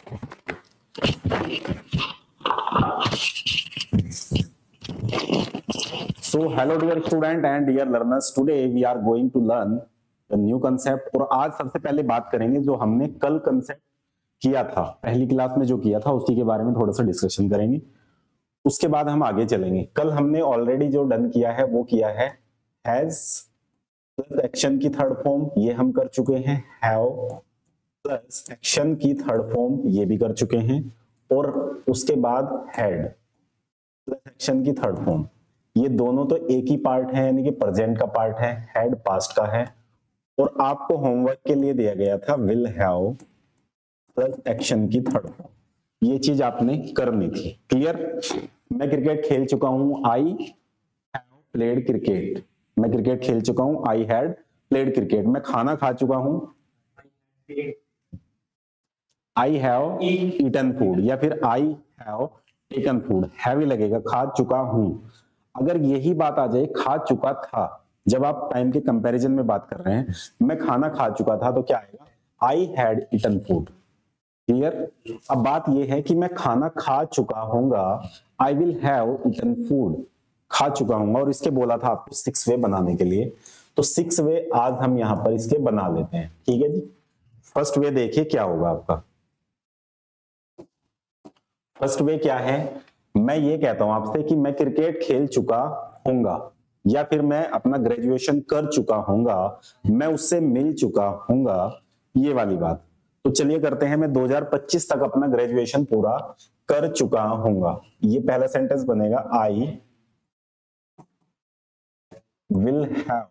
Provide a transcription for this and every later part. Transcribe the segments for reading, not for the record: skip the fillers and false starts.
So hello dear student and dear learners, today we are going to learn a new concept। और आज सबसे पहले बात करेंगे जो हमने कल कंसेप्ट किया था, पहली क्लास में जो किया था उसी के बारे में थोड़ा सा डिस्कशन करेंगे। उसके बाद हम आगे चलेंगे। कल हमने ऑलरेडी जो डन किया है वो किया है हैज प्लस एक्शन की थर्ड फॉर्म, ये हम कर चुके हैं। हैव प्लस एक्शन की थर्ड फॉर्म, ये भी कर चुके हैं। और उसके बाद हैड प्लस एक्शन की थर्ड फॉर्म, ये दोनों तो एक ही पार्ट है, यानी कि प्रेजेंट का पार्ट है, हैड पास्ट का है। और आपको होमवर्क के लिए दिया गया था विल हैव प्लस एक्शन की थर्ड फॉर्म, ये चीज आपने करनी थी। क्लियर? मैं क्रिकेट खेल चुका हूं, आई हैव प्लेड क्रिकेट। मैं क्रिकेट खेल चुका हूं, आई हैड प्लेड क्रिकेट। मैं खाना खा चुका हूं, आई हैव ईटन फूड, या फिर I have taken food. Have he लगेगा, खा चुका हूं। अगर यही बात आ जाए खा चुका था, जब आप टाइम के कंपैरिजन में बात कर रहे हैं, मैं खाना खा चुका था, तो क्या आएगा? I had eaten food. Clear? अब बात यह है कि मैं खाना खा चुका हूंगा, I will have eaten food, खा चुका हूंगा। और इसके बोला था आपको 6 वे बनाने के लिए, तो 6 वे आज हम यहां पर इसके बना लेते हैं। ठीक है जी। फर्स्ट वे देखिए क्या होगा आपका। फर्स्ट वे क्या है? मैं ये कहता हूं आपसे कि मैं क्रिकेट खेल चुका हूंगा, या फिर मैं अपना ग्रेजुएशन कर चुका हूंगा, मैं उससे मिल चुका हूंगा, ये वाली बात। तो चलिए करते हैं, मैं 2025 तक अपना ग्रेजुएशन पूरा कर चुका हूंगा। ये पहला सेंटेंस बनेगा, आई विल हैव।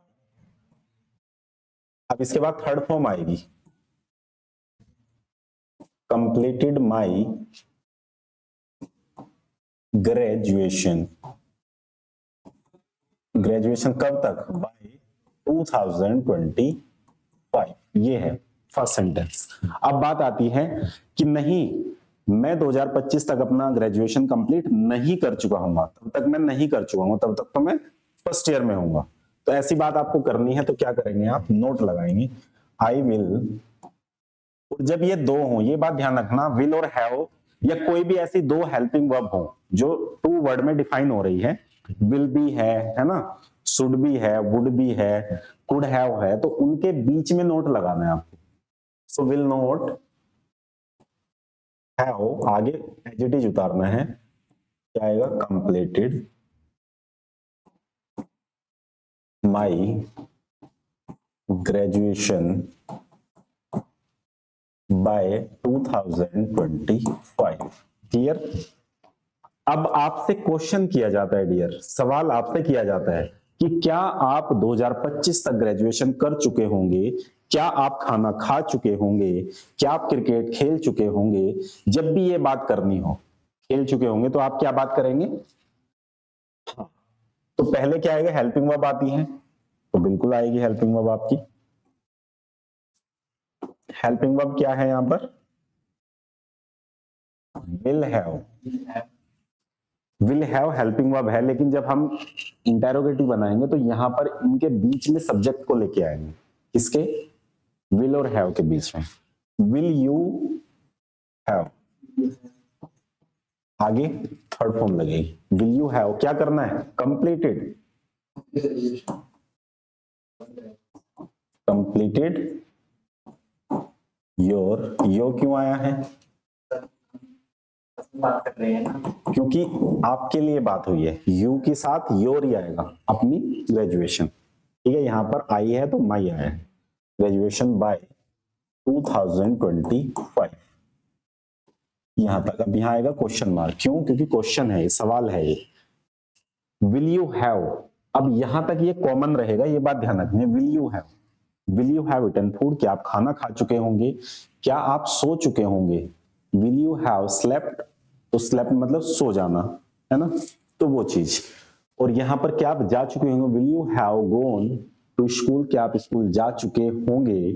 अब इसके बाद थर्ड फॉर्म आएगी, कंप्लीटेड माई ग्रेजुएशन। ग्रेजुएशन कब तक? बाय 2025। ये है फर्स्ट सेंटेंस। अब बात आती है कि नहीं, मैं 2025 तक अपना ग्रेजुएशन कंप्लीट नहीं कर चुका हूंगा, तब तक मैं नहीं कर चुका हूं, तब तक तो मैं फर्स्ट ईयर में हूंगा। तो ऐसी बात आपको करनी है, तो क्या करेंगे आप? नोट लगाएंगे, आई विल। जब ये दो हो, ये बात ध्यान रखना, विल और हैव या कोई भी ऐसी दो हेल्पिंग वर्ब हो जो टू वर्ड में डिफाइन हो रही है, विल भी है ना, शुड भी है, वुड भी है, कुड हैव है, तो उनके बीच में नोट लगाना है आपको। सो विल नोट हैव, आगे एडजेक्टिव उतारना है, क्या आएगा? Completed my graduation by 2025। Clear? अब आपसे क्वेश्चन किया जाता है डियर, सवाल आपसे किया जाता है कि क्या आप 2025 तक ग्रेजुएशन कर चुके होंगे, क्या आप खाना खा चुके होंगे, क्या आप क्रिकेट खेल चुके होंगे। जब भी ये बात करनी हो, खेल चुके होंगे, तो आप क्या बात करेंगे? हाँ। तो पहले क्या आएगा? हेल्पिंग वर्ब आती है, तो बिल्कुल आएगी हेल्पिंग वर्ब आपकी। हेल्पिंग वर्ब क्या है यहां पर? Will have. Will have helping verb है, लेकिन जब हम इंटेरोगेटिव बनाएंगे तो यहां पर इनके बीच में सब्जेक्ट को लेके आएंगे। किसके? विल और हैव के बीच में। विल यू हैव, आगे थर्ड फॉर्म लगेगी। विल यू हैव क्या करना है? कंप्लीटेड। कंप्लीटेड योर, योर क्यों आया है? बात कर रहे हैं ना, क्योंकि आपके लिए बात हुई है, यू के साथ योर ही आएगा, अपनी ग्रेजुएशन। ठीक है, यहां पर आई है तो माई आया है। ग्रेजुएशन बाय 2025, यहां तक। अब यहां आएगा क्वेश्चन मार्क, क्यों? क्योंकि क्वेश्चन है, सवाल है ये। विल यू हैव, अब यहां तक ये कॉमन रहेगा, ये बात ध्यान रखनी है। Will you have, will you have eaten food, क्या आप खाना खा चुके होंगे, क्या आप सो चुके होंगे। विल यू हैव स्लेप्ट, तो स्लेप्ट मतलब सो जाना, है ना, तो वो चीज। और यहां पर क्या आप जा चुके होंगे? Will you have gone to school, क्या आप स्कूल जा चुके होंगे।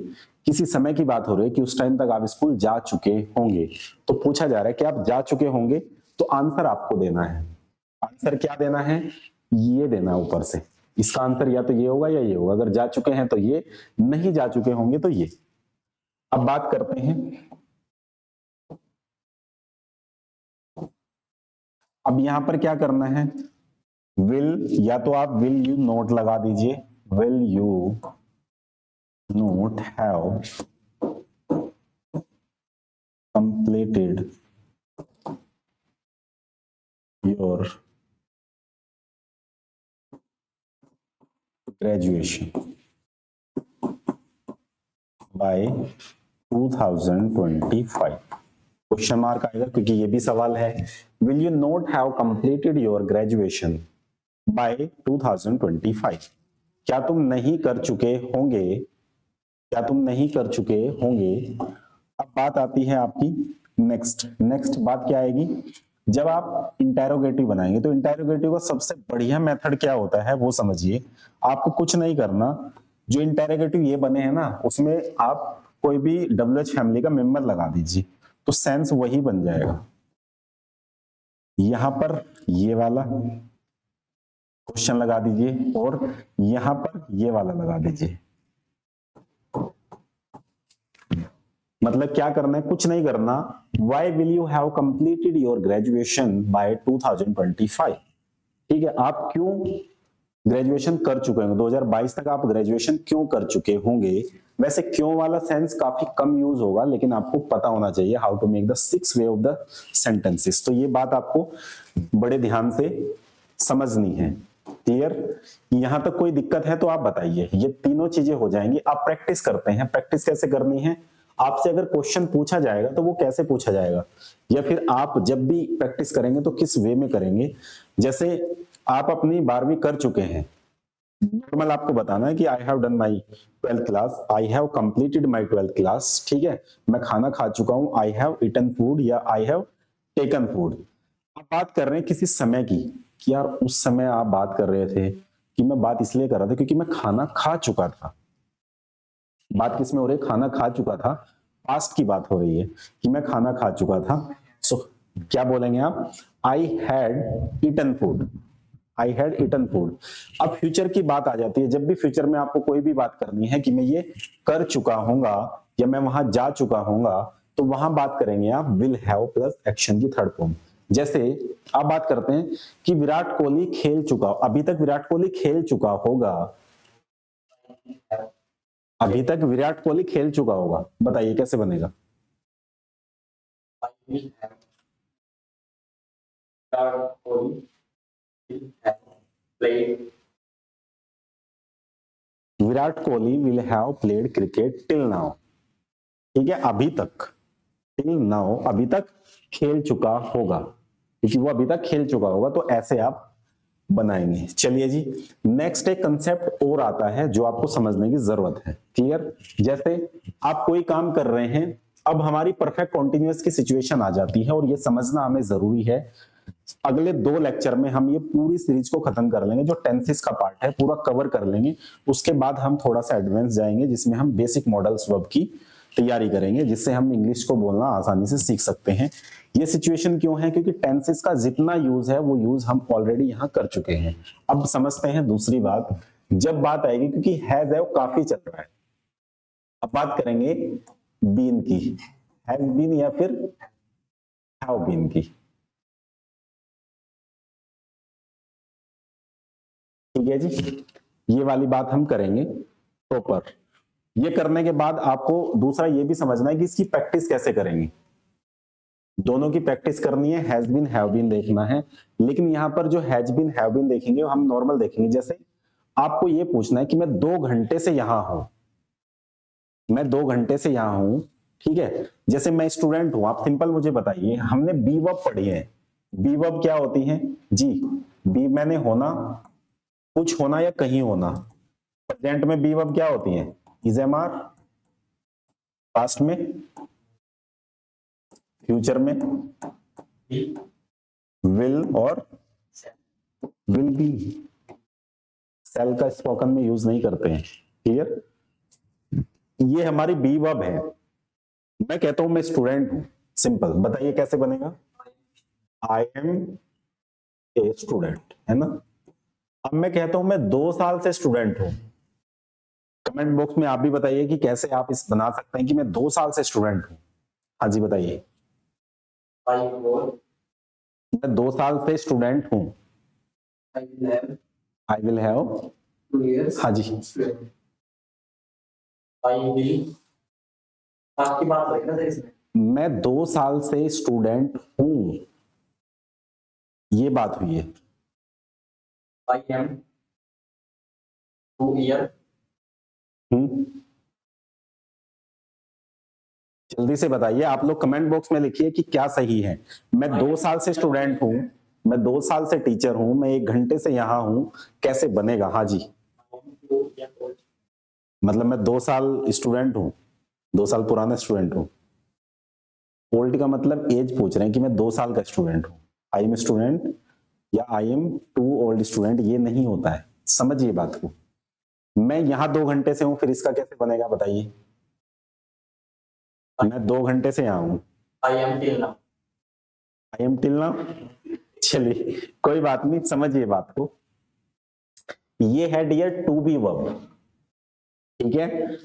किसी समय की बात हो रही है कि उस टाइम तक आप स्कूल जा चुके होंगे, तो पूछा जा रहा है कि आप जा चुके होंगे, तो आंसर आपको देना है। आंसर क्या देना है? ये देना है ऊपर से। इसका आंसर या तो ये होगा या ये होगा। अगर जा चुके हैं तो ये, नहीं जा चुके होंगे तो ये। अब बात करते हैं अब यहां पर क्या करना है, विल, या तो आप विल यू नोट लगा दीजिए, will you not have completed your graduation by 2025। Question mark आएगा क्योंकि ये भी सवाल है। Will you not have completed your graduation by 2025? क्या तुम नहीं कर चुके होंगे, क्या तुम नहीं कर चुके होंगे। अब बात आती है आपकी नेक्स्ट बात क्या आएगी, जब आप इंटेरोगेटिव बनाएंगे तो इंटेरोगेटिव का सबसे बढ़िया मेथड क्या होता है वो समझिए। आपको कुछ नहीं करना, जो इंटेरोगेटिव ये बने हैं ना उसमें आप कोई भी WH फैमिली का मेंबर लगा दीजिए तो सेंस वही बन जाएगा। यहां पर ये वाला क्वेश्चन लगा दीजिए और यहां पर ये वाला लगा दीजिए। मतलब क्या करना है, कुछ नहीं करना। Why will you have completed your graduation by 2025? ठीक है, आप क्यों ग्रेजुएशन कर चुके होंगे, 2022 तक आप ग्रेजुएशन क्यों कर चुके होंगे। वैसे क्यों वाला सेंस काफी कम यूज होगा, लेकिन आपको पता होना चाहिए how to make the 6 way of the sentences. तो ये बात आपको बड़े ध्यान से समझनी है। क्लियर, यहां तक कोई दिक्कत है तो आप बताइए। ये तीनों चीजें हो जाएंगी। आप प्रैक्टिस करते हैं, प्रैक्टिस कैसे करनी है, आपसे अगर क्वेश्चन पूछा जाएगा तो वो कैसे पूछा जाएगा, या फिर आप जब भी प्रैक्टिस करेंगे तो किस वे में करेंगे। जैसे आप अपनी 12वीं कर चुके हैं, नॉर्मल आपको बताना है कि I have done my 12th class, I have completed my 12th class. ठीक है, मैं खाना खा चुका हूं, आई हैव ईटन फूड या आई हैव टेकन फूड। आप बात कर रहे हैं किसी समय की कि यार उस समय आप बात कर रहे थे, कि मैं बात इसलिए कर रहा था क्योंकि मैं खाना खा चुका था। बात किस में हो रही है, खाना खा चुका था, पास्ट की बात हो रही है कि मैं खाना खा चुका था। सो क्या बोलेंगे आप, I had eaten food, I had eaten food. अब फ्यूचर की बात आ जाती है, जब भी फ्यूचर में आपको कोई भी बात करनी है कि मैं ये कर चुका हूंगा या मैं वहां जा चुका हूंगा, तो वहां बात करेंगे आप विल हैव प्लस एक्शन की थर्ड फॉर्म। जैसे आप बात करते हैं कि विराट कोहली खेल चुका, अभी तक विराट कोहली खेल चुका होगा, अभी तक विराट कोहली खेल चुका होगा, बताइए कैसे बनेगा। Virat Kohli will have played cricket till now. ठीक है, अभी तक, टिल नाउ अभी तक खेल चुका होगा, क्योंकि वो अभी तक खेल चुका होगा। तो ऐसे आप बनाएंगे। चलिए जी, नेक्स्ट एक कंसेप्ट और आता है जो आपको समझने की जरूरत है। क्लियर, जैसे आप कोई काम कर रहे हैं, अब हमारी परफेक्ट कॉन्टिन्यूअस की सिचुएशन आ जाती है और ये समझना हमें जरूरी है। अगले 2 लेक्चर में हम ये पूरी सीरीज को खत्म कर लेंगे, जो टेंसेस का पार्ट है पूरा कवर कर लेंगे। उसके बाद हम थोड़ा सा एडवांस जाएंगे जिसमें हम बेसिक मॉडल्स वर्ब की तैयारी करेंगे, जिससे हम इंग्लिश को बोलना आसानी से सीख सकते हैं। ये सिचुएशन क्यों है, क्योंकि टेंसेस का जितना यूज है वो यूज हम ऑलरेडी यहां कर चुके हैं। अब समझते हैं दूसरी बात, जब बात आएगी, क्योंकि हैज है वो काफी चल रहा है, अब बात करेंगे बीन की, हैज बीन या फिर हैव बीन की। ठीक है जी, ये वाली बात हम करेंगे प्रॉपर। ये करने के बाद आपको दूसरा ये भी समझना है कि इसकी प्रैक्टिस कैसे करेंगे। दोनों की प्रैक्टिस करनी है, हैज बीन हैव बीन देखना है। लेकिन यहां पर जो हैज बीन हैव बीन देखेंगे हम नॉर्मल देखेंगे। जैसे आपको ये पूछना है कि मैं 2 घंटे से यहां हूं, मैं 2 घंटे से यहां हूं। ठीक है, जैसे मैं स्टूडेंट हूं, आप सिंपल मुझे बताइए, हमने बी वर्ब पढ़ी है, बी वर्ब क्या होती है जी, बी मैंने होना, कुछ होना या कहीं होना। प्रेजेंट में बी वर्ब क्या होती है, इज एम आर, पास्ट में, फ्यूचर में विल और विल बी। सेल का स्पोकन में यूज नहीं करते हैं। क्लियर, ये हमारी बी वर्ब है। मैं कहता हूं मैं स्टूडेंट हूं, सिंपल, बताइए कैसे बनेगा, आई एम ए स्टूडेंट, है ना। अब मैं कहता हूं मैं 2 साल से स्टूडेंट हूं, कमेंट बॉक्स में आप भी बताइए कि कैसे आप इस बना सकते हैं कि मैं 2 साल से स्टूडेंट हूं। हाँ जी बताइए। मैं 2 साल से स्टूडेंट हूँ। आई विल हैव 2 years। हाँ जी, आई विल आपकी बात है ना सर इसमें। मैं 2 साल से स्टूडेंट हूँ, ये बात हुई है। I am 2 year। जल्दी से बताइए, आप लोग कमेंट बॉक्स में लिखिए कि क्या सही है। मैं 2 साल से स्टूडेंट हूँ, मैं 2 साल से टीचर हूँ, मैं 1 घंटे से यहाँ हूँ, कैसे बनेगा? हाँ जी, मतलब मैं 2 साल स्टूडेंट हूँ, 2 साल पुराना स्टूडेंट हूँ। ओल्ड का मतलब एज पूछ रहे हैं कि मैं 2 साल का स्टूडेंट हूँ। आई एम स्टूडेंट या I am too old student, ये नहीं होता है, समझिए बात को। मैं यहाँ 2 घंटे से हूँ, फिर इसका कैसे बनेगा बताइए? मैं 2 घंटे से यहाँ हूँ। I am till now. I am till now, चलिए कोई बात नहीं, समझिए बात को। ये है डियर टू बी वर्ब, ठीक है।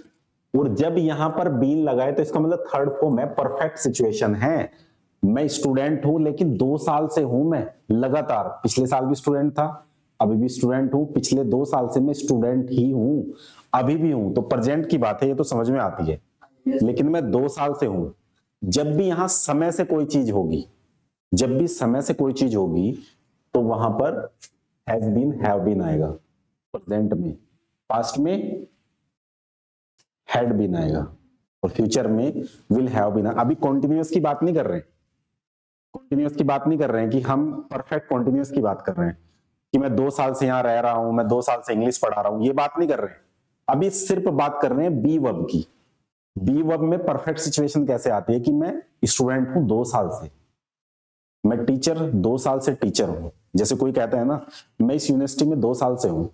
और जब यहां पर बीन लगाए तो इसका मतलब थर्ड फॉर्म है, परफेक्ट सिचुएशन है। मैं स्टूडेंट हूं, लेकिन 2 साल से हूं मैं लगातार। पिछले साल भी स्टूडेंट था, अभी भी स्टूडेंट हूं, पिछले 2 साल से मैं स्टूडेंट ही हूं, अभी भी हूं। तो प्रेजेंट की बात है, ये तो समझ में आती है। लेकिन मैं 2 साल से हूं। जब भी यहां समय से कोई चीज होगी, जब भी समय से कोई चीज होगी, तो वहां पर हैज बीन, हैव बीन आएगा प्रेजेंट में। पास्ट में हैड बीन आएगा, और फ्यूचर में विल हैव बीन। अभी कॉन्टिन्यूअस की बात नहीं कर रहे हैं, कॉन्टिन्यूअस की बात नहीं कर रहे हैं कि हम परफेक्ट कॉन्टिन्यूअस की बात कर रहे हैं कि मैं 2 साल से यहां रह रहा हूं, मैं 2 साल से इंग्लिश पढ़ा रहा हूं, ये बात नहीं कर रहे हैं। अभी सिर्फ बात कर रहे हैं बी वर्ब की। बी वर्ब में परफेक्ट सिचुएशन कैसे आती है कि मैं स्टूडेंट हूं 2 साल से, मैं टीचर 2 साल से टीचर हूं। जैसे कोई कहता है ना, मैं इस यूनिवर्सिटी में 2 साल से हूं।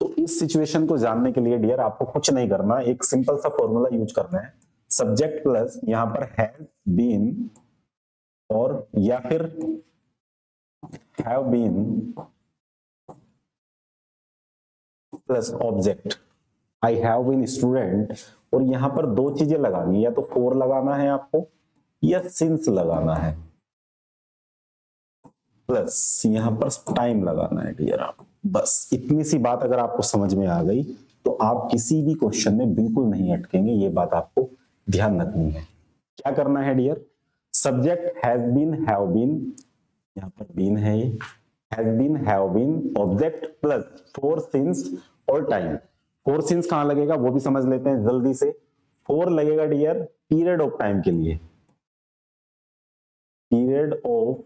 तो इस सिचुएशन को जानने के लिए डियर आपको कुछ नहीं करना, एक सिंपल सा फॉर्मूला यूज करना है। सब्जेक्ट प्लस यहां पर हैज बीन, और या फिर have been plus object. I have been student, और यहां पर 2 चीजें लगानी है, या तो फॉर लगाना है आपको, या सिंस लगाना है, प्लस यहां पर टाइम लगाना है डियर आप। बस इतनी सी बात अगर आपको समझ में आ गई तो आप किसी भी क्वेश्चन में बिल्कुल नहीं अटकेंगे, ये बात आपको ध्यान रखनी है। क्या करना है dear? Subject has been, have been, यहां पर बीन है, ये has been, have been, object plus four, since और टाइम। फोर सिंस कहां लगेगा वो भी समझ लेते हैं जल्दी से। फोर लगेगा डियर पीरियड ऑफ टाइम के लिए, पीरियड ऑफ,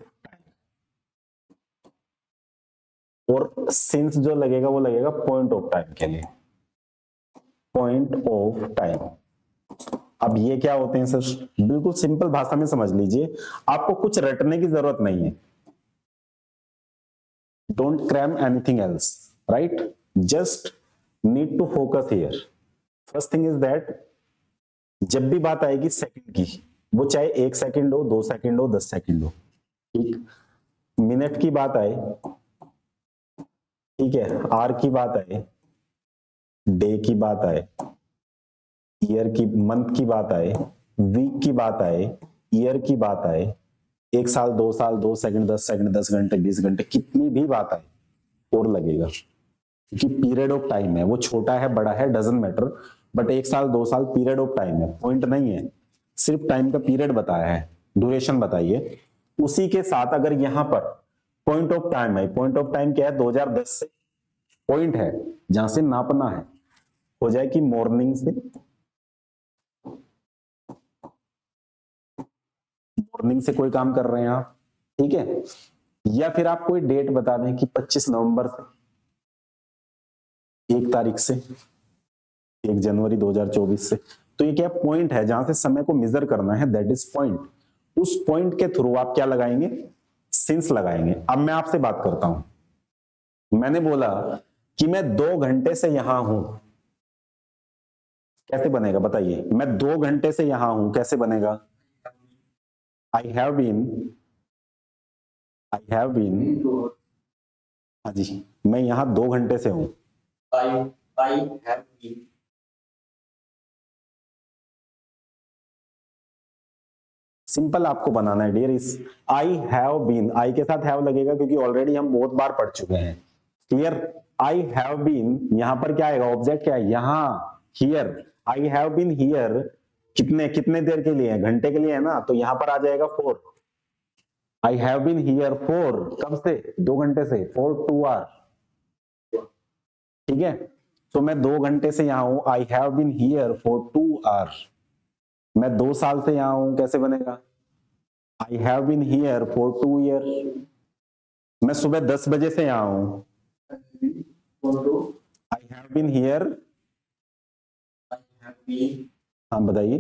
और सिंस जो लगेगा वो लगेगा पॉइंट ऑफ टाइम के लिए, पॉइंट ऑफ टाइम। अब ये क्या होते हैं सर? बिल्कुल सिंपल भाषा में समझ लीजिए, आपको कुछ रटने की जरूरत नहीं है। Don't cram anything else, right? Just need to focus here. First thing is that, जब भी बात आएगी सेकंड की, वो चाहे 1 सेकंड हो, 2 सेकंड हो, 10 सेकंड हो, ठीक। मिनट की बात आए, ठीक है, आर की बात आए, डे की बात आए, ईयर की, मंथ की बात आए, वीक की बात आए, ईयर की बात आए, 1 साल, 2 साल, 2 सेकंड, 10 सेकंड, 10 घंटे, 20 घंटे, कितनी भी बात आए और लगेगा, क्योंकि पीरियड ऑफ टाइम है। वो छोटा है बड़ा है डजंट मैटर, बट 1 साल 2 साल पीरियड ऑफ टाइम है, पॉइंट नहीं है, सिर्फ टाइम का पीरियड बताया है, ड्यूरेशन बताइए। उसी के साथ अगर यहां पर पॉइंट ऑफ टाइम है, पॉइंट ऑफ टाइम क्या है? 2010 से पॉइंट है जहां से नापना है, हो जाए कि मॉर्निंग से, मॉर्निंग से कोई काम कर रहे हैं आप, ठीक है, या फिर आप कोई डेट बता दें कि 25 नवंबर से 1 तारीख से 1 जनवरी 2024 से, तो ये क्या पॉइंट है जहां से समय को मेजर करना है, दैट इज पॉइंट। उस पॉइंट के थ्रू आप क्या लगाएंगे? सिंस लगाएंगे। अब मैं आपसे बात करता हूं, मैंने बोला कि मैं 2 घंटे से यहां हूं, कैसे बनेगा बताइए? मैं 2 घंटे से यहां हूं, कैसे बनेगा? I have been, I have been, हाँ जी, मैं यहां 2 घंटे से हूं। आई हैव बीन, सिंपल आपको बनाना है डियर। इस आई हैव बीन, आई के साथ हैव लगेगा क्योंकि ऑलरेडी हम बहुत बार पढ़ चुके हैं। क्लियर? आई हैव बीन, यहां पर क्या आएगा? ऑब्जेक्ट क्या है यहां? Here. I have been here कितने कितने देर के लिए है? घंटे के लिए है ना, तो यहां पर आ जाएगा 4। I have been here for, कब से? 2 घंटे से, फॉर 2 आवर। ठीक है, तो मैं 2 घंटे से यहां हूं, I have been here for 2 hour. मैं 2 साल से यहां हूं, कैसे बनेगा? I have been here for 2 year. मैं सुबह 10 बजे से यहां हूं, आई हैव बीन हियर। हाँ बताइए।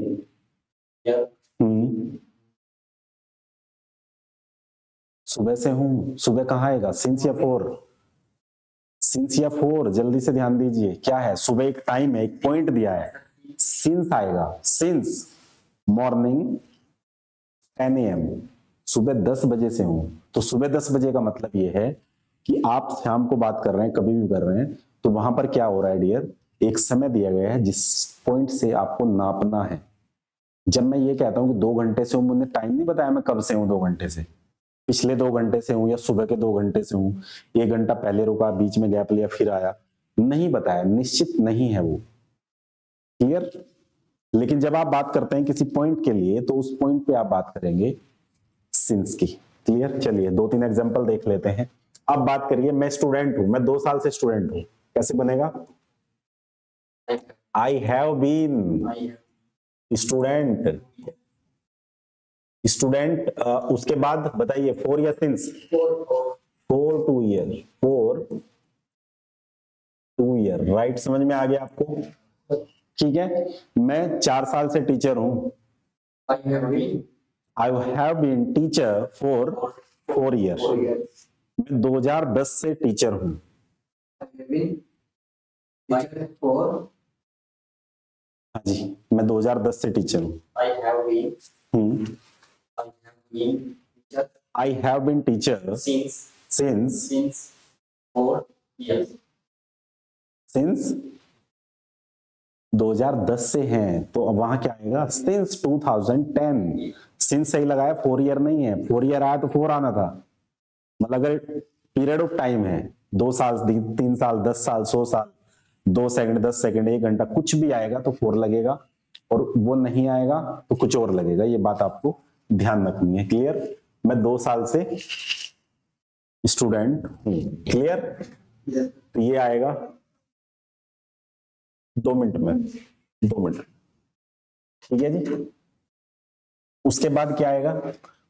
सुबह से हूं, सुबह कहाँ आएगा? सिंस या फोर? सिंस या फोर? जल्दी से ध्यान दीजिए, क्या है? सुबह एक टाइम है, एक पॉइंट दिया है, सिंस आएगा। सिंस मॉर्निंग 10 AM, सुबह 10 बजे से हूं। तो सुबह 10 बजे का मतलब ये है कि आप शाम को बात कर रहे हैं, कभी भी कर रहे हैं, तो वहां पर क्या हो रहा है डियर? एक समय दिया गया है जिस पॉइंट से आपको नापना है। जब मैं ये कहता हूं कि 2 घंटे से हूं, मैंने टाइम नहीं बताया मैं कब से हूं 2 घंटे से, पिछले 2 घंटे से हूं या सुबह के 2 घंटे से हूं, 1 घंटा पहले रुका, बीच में गैप लिया, फिर आया, नहीं बताया, निश्चित नहीं है वो। क्लियर? लेकिन जब आप बात करते हैं किसी पॉइंट के लिए, तो उस पॉइंट पे आप बात करेंगे सिंस की। क्लियर? चलिए 2-3 एग्जांपल देख लेते हैं। अब बात करिए, मैं स्टूडेंट हूं, मैं 2 साल से स्टूडेंट हूं, कैसे बनेगा? I have been student. Student उसके बाद बताइए 4 या सिंस? 4 2 year, 4 2 year. राइट, समझ में आ गया आपको? ठीक है, मैं 4 साल से टीचर हूं, I have been teacher for 4 year. मैं 2010 से टीचर हूं, हाँ जी, मैं 2010 से टीचर हूं। I have been teacher since 4 years. since 2010 से हैं, तो अब वहां क्या आएगा? since 2010। since सही लगाया, 4 ईयर नहीं है, 4 ईयर आया तो 4 आना था। मतलब अगर पीरियड ऑफ टाइम है 2 साल, 3 साल, 10 साल, 100 साल, 2 सेकंड, 10 सेकंड, 1 घंटा, कुछ भी आएगा तो 4 लगेगा, और वो नहीं आएगा तो कुछ और लगेगा। ये बात आपको ध्यान रखनी है। क्लियर? मैं 2 साल से स्टूडेंट हूं। क्लियर? तो ये आएगा 2 मिनट में, 2 मिनट। ठीक है जी। उसके बाद क्या आएगा?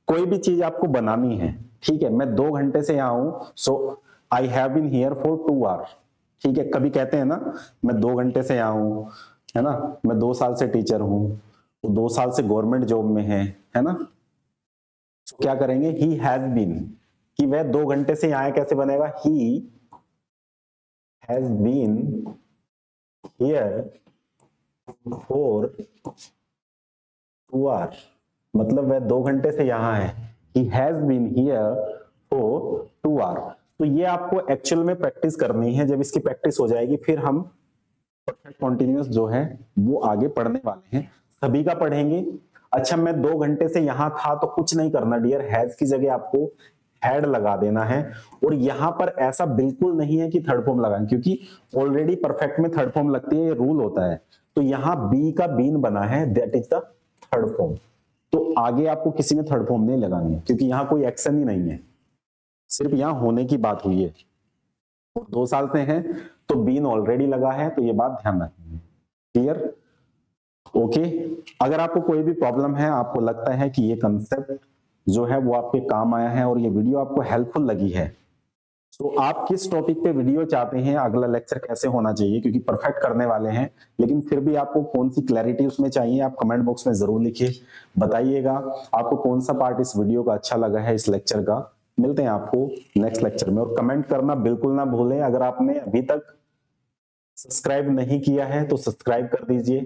कोई भी चीज आपको बनानी है, ठीक है, मैं 2 घंटे से यहां हूं, so I have been here for 2 hour. ठीक है, कभी कहते हैं ना मैं 2 घंटे से यहां हूं, है ना, मैं 2 साल से टीचर हूं, तो 2 साल से गवर्नमेंट जॉब में है ना, तो क्या करेंगे? ही हैज बीन, कि वह 2 घंटे से यहां है, कैसे बनेगा? He has been here for 2 hour, मतलब वह 2 घंटे से यहां है। He has been here for 2 hour. तो ये आपको एक्चुअल में प्रैक्टिस करनी है। जब इसकी प्रैक्टिस हो जाएगी, फिर हम परफेक्ट कॉन्टिन्यूअस जो है वो आगे पढ़ने वाले हैं, सभी का पढ़ेंगे। अच्छा, मैं 2 घंटे से यहां था, तो कुछ नहीं करना डियर, हैज की जगह आपको हैड लगा देना है। और यहां पर ऐसा बिल्कुल नहीं है कि थर्ड फॉर्म लगाएं, क्योंकि ऑलरेडी परफेक्ट में थर्ड फॉर्म लगती है, ये रूल होता है। तो यहां बी का बीन बना है, that is the third form. तो आगे आपको किसी में थर्ड फॉर्म नहीं लगानी है, क्योंकि यहां कोई एक्शन ही नहीं है, सिर्फ यहां होने की बात हुई है। 2 साल से हैं तो बीन ऑलरेडी लगा है, तो ये बात ध्यान रखेंगे। क्लियर? ओके। अगर आपको कोई भी प्रॉब्लम है, आपको लगता है कि ये कंसेप्ट जो है वो आपके काम आया है और ये वीडियो आपको हेल्पफुल लगी है, तो आप किस टॉपिक पे वीडियो चाहते हैं, अगला लेक्चर कैसे होना चाहिए, क्योंकि परफेक्ट करने वाले हैं, लेकिन फिर भी आपको कौन सी क्लैरिटी उसमें चाहिए, आप कमेंट बॉक्स में जरूर लिखिए, बताइएगा आपको कौन सा पार्ट इस वीडियो का अच्छा लगा है, इस लेक्चर का। मिलते हैं आपको नेक्स्ट लेक्चर में, और कमेंट करना बिल्कुल ना भूलें। अगर आपने अभी तक सब्सक्राइब नहीं किया है तो सब्सक्राइब कर दीजिए,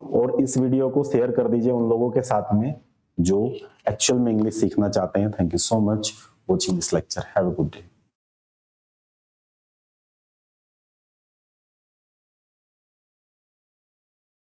और इस वीडियो को शेयर कर दीजिए उन लोगों के साथ में जो एक्चुअल में इंग्लिश सीखना चाहते हैं। Thank you so much watching this lecture. Have a good day.